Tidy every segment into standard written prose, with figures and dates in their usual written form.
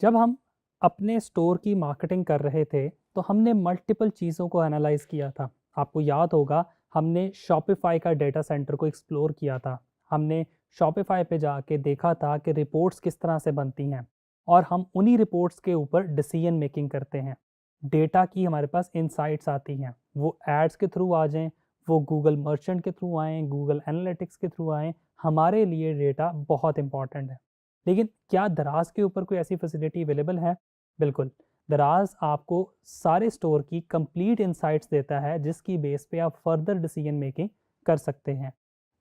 जब हम अपने स्टोर की मार्केटिंग कर रहे थे तो हमने मल्टीपल चीज़ों को एनालाइज किया था। आपको याद होगा, हमने शॉपिफाई का डेटा सेंटर को एक्सप्लोर किया था। हमने शॉपिफाई पे जाके देखा था कि रिपोर्ट्स किस तरह से बनती हैं और हम उन्हीं रिपोर्ट्स के ऊपर डिसीजन मेकिंग करते हैं। डेटा की हमारे पास इंसाइट्स आती हैं, वो एड्स के थ्रू आ जाएं, वो गूगल मर्चेंट के थ्रू आएँ, गूगल एनालिटिक्स के थ्रू आएँ, हमारे लिए डेटा बहुत इंपॉर्टेंट है। लेकिन क्या दराज के ऊपर कोई ऐसी फैसिलिटी अवेलेबल है? बिल्कुल। दराज आपको सारे स्टोर की कंप्लीट इंसाइट्स देता है, जिसकी बेस पे आप फर्दर डिसीजन मेकिंग कर सकते हैं।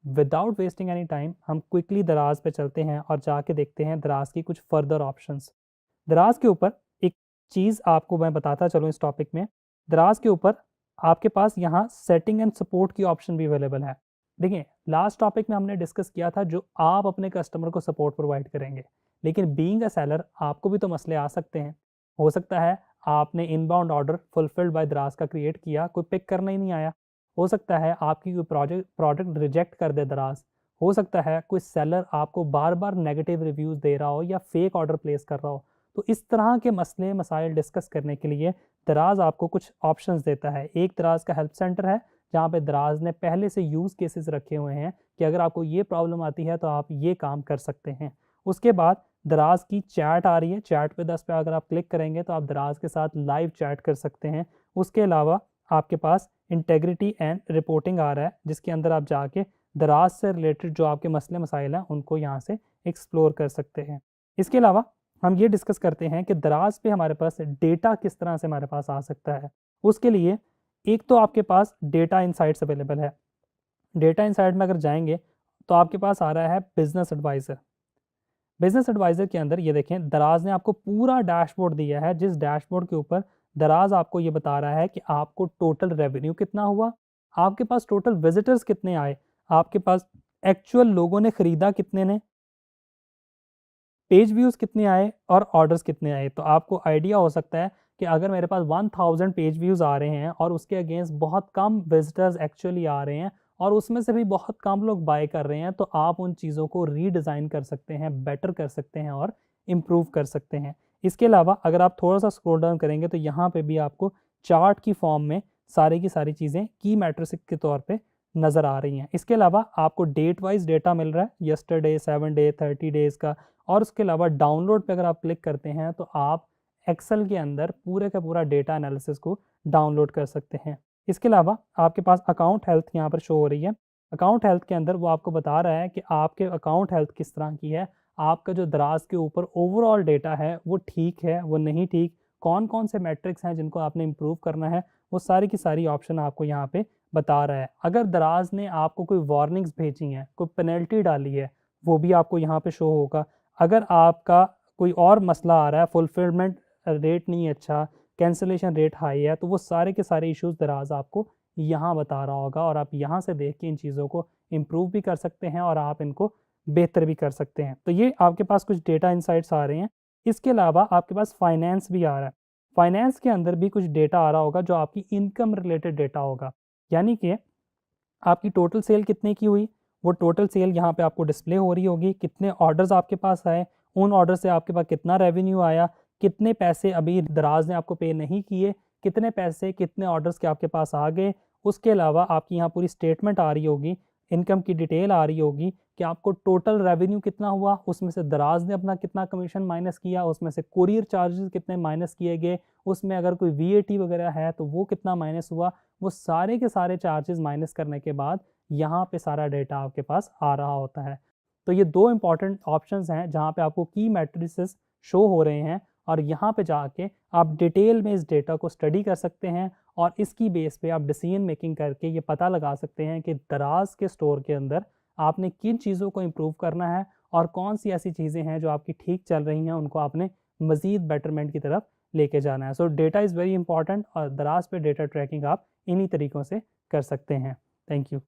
विदाउट वेस्टिंग एनी टाइम हम क्विकली दराज पे चलते हैं और जाके देखते हैं दराज की कुछ फर्दर ऑप्शंस। दराज के ऊपर एक चीज़ आपको मैं बताता चलूँ इस टॉपिक में। दराज के ऊपर आपके पास यहाँ सेटिंग एंड सपोर्ट की ऑप्शन भी अवेलेबल है। देखिए, लास्ट टॉपिक में हमने डिस्कस किया था जो आप अपने कस्टमर को सपोर्ट प्रोवाइड करेंगे, लेकिन बीइंग अ सेलर आपको भी तो मसले आ सकते हैं। हो सकता है आपने इनबाउंड ऑर्डर फुलफिल्ड बाय दराज का क्रिएट किया, कोई पिक करना ही नहीं आया। हो सकता है आपकी कोई प्रोडक्ट रिजेक्ट कर दे दराज। हो सकता है कोई सेलर आपको बार बार नेगेटिव रिव्यूज़ दे रहा हो या फेक ऑर्डर प्लेस कर रहा हो। तो इस तरह के मसले मसाइल डिस्कस करने के लिए दराज आपको कुछ ऑप्शंस देता है। एक दराज का हेल्प सेंटर है, जहाँ पे दराज ने पहले से यूज़ केसेस रखे हुए हैं कि अगर आपको ये प्रॉब्लम आती है तो आप ये काम कर सकते हैं। उसके बाद दराज की चैट आ रही है, चैट पे 10 पे अगर आप क्लिक करेंगे तो आप दराज के साथ लाइव चैट कर सकते हैं। उसके अलावा आपके पास इंटेग्रिटी एंड रिपोर्टिंग आ रहा है, जिसके अंदर आप जाके दराज से रिलेटेड जो आपके मसले मसाइल हैं उनको यहाँ से एक्सप्लोर कर सकते हैं। इसके अलावा हम ये डिस्कस करते हैं कि दराज पे हमारे पास डेटा किस तरह से हमारे पास आ सकता है। उसके लिए एक तो आपके पास डेटा इंसाइट्स अवेलेबल है। डेटा इंसाइट में अगर जाएंगे तो आपके पास आ रहा है बिजनेस एडवाइज़र। बिजनेस एडवाइज़र के अंदर ये देखें, दराज ने आपको पूरा डैशबोर्ड दिया है, जिस डैशबोर्ड के ऊपर दराज आपको ये बता रहा है कि आपको टोटल रेवेन्यू कितना हुआ, आपके पास टोटल विजिटर्स कितने आए, आपके पास एक्चुअल लोगों ने खरीदा कितने ने, पेज व्यूज़ कितने आए और ऑर्डर्स कितने आए। तो आपको आइडिया हो सकता है कि अगर मेरे पास 1000 पेज व्यूज़ आ रहे हैं और उसके अगेंस्ट बहुत कम विजिटर्स एक्चुअली आ रहे हैं और उसमें से भी बहुत कम लोग बाय कर रहे हैं, तो आप उन चीज़ों को रीडिज़ाइन कर सकते हैं, बेटर कर सकते हैं और इम्प्रूव कर सकते हैं। इसके अलावा अगर आप थोड़ा सा स्क्रॉल डाउन करेंगे तो यहाँ पे भी आपको चार्ट की फॉर्म में सारी की सारी चीज़ें की मैट्रिक्स के तौर पे नज़र आ रही हैं। इसके अलावा आपको डेट वाइज डेटा मिल रहा है, यस्टरडे, 7 डे, 30 डेज़ का। और उसके अलावा डाउनलोड पे अगर आप क्लिक करते हैं तो आप एक्सेल के अंदर पूरे का पूरा डेटा एनालिसिस को डाउनलोड कर सकते हैं। इसके अलावा आपके पास अकाउंट हेल्थ यहाँ पर शो हो रही है। अकाउंट हेल्थ के अंदर वो आपको बता रहा है कि आपके अकाउंट हेल्थ किस तरह की है, आपका जो दराज के ऊपर ओवरऑल डेटा है वो ठीक है, वो नहीं ठीक, कौन कौन से मैट्रिक्स हैं जिनको आपने इम्प्रूव करना है, वो सारी की सारी ऑप्शन आपको यहाँ पे बता रहा है। अगर दराज ने आपको कोई वार्निंग्स भेजी हैं, कोई पेनल्टी डाली है, वो भी आपको यहाँ पे शो होगा। अगर आपका कोई और मसला आ रहा है, फुलफिलमेंट रेट नहीं अच्छा, कैंसिलेशन रेट हाई है, तो वो सारे के सारे इश्यूज दराज आपको यहाँ बता रहा होगा और आप यहाँ से देख के इन चीज़ों को इम्प्रूव भी कर सकते हैं और आप इनको बेहतर भी कर सकते हैं। तो ये आपके पास कुछ डेटा इंसाइट्स आ रहे हैं। इसके अलावा आपके पास फाइनेंस भी आ रहा है। फाइनेंस के अंदर भी कुछ डेटा आ रहा होगा जो आपकी इनकम रिलेटेड डेटा होगा, यानी कि आपकी टोटल सेल कितने की हुई, वो टोटल सेल यहाँ पे आपको डिस्प्ले हो रही होगी। कितने ऑर्डर्स आपके पास आए, उन ऑर्डर से आपके पास कितना रेवेन्यू आया, कितने पैसे अभी दराज ने आपको पे नहीं किए, कितने पैसे कितने ऑर्डर्स के आपके पास आ गए। उसके अलावा आपकी यहाँ पूरी स्टेटमेंट आ रही होगी, इनकम की डिटेल आ रही होगी कि आपको टोटल रेवेन्यू कितना हुआ, उसमें से दराज ने अपना कितना कमीशन माइनस किया, उसमें से कुरियर चार्जेस कितने माइनस किए गए, उसमें अगर कोई वीएटी वगैरह है तो वो कितना माइनस हुआ। वो सारे के सारे चार्जेस माइनस करने के बाद यहाँ पे सारा डेटा आपके पास आ रहा होता है। तो ये दो इंपॉर्टेंट ऑप्शंस हैं जहाँ पे आपको की मैट्रिसेस शो हो रहे हैं और यहाँ पे जाके आप डिटेल में इस डेटा को स्टडी कर सकते हैं और इसकी बेस पे आप डिसीजन मेकिंग करके ये पता लगा सकते हैं कि दराज के स्टोर के अंदर आपने किन चीज़ों को इम्प्रूव करना है और कौन सी ऐसी चीज़ें हैं जो आपकी ठीक चल रही हैं, उनको आपने मज़ीद बेटरमेंट की तरफ लेके जाना है। सो डेटा इज़ वेरी इंपॉर्टेंट और दराज पे डेटा ट्रैकिंग आप इन्हीं तरीक़ों से कर सकते हैं। Thank you.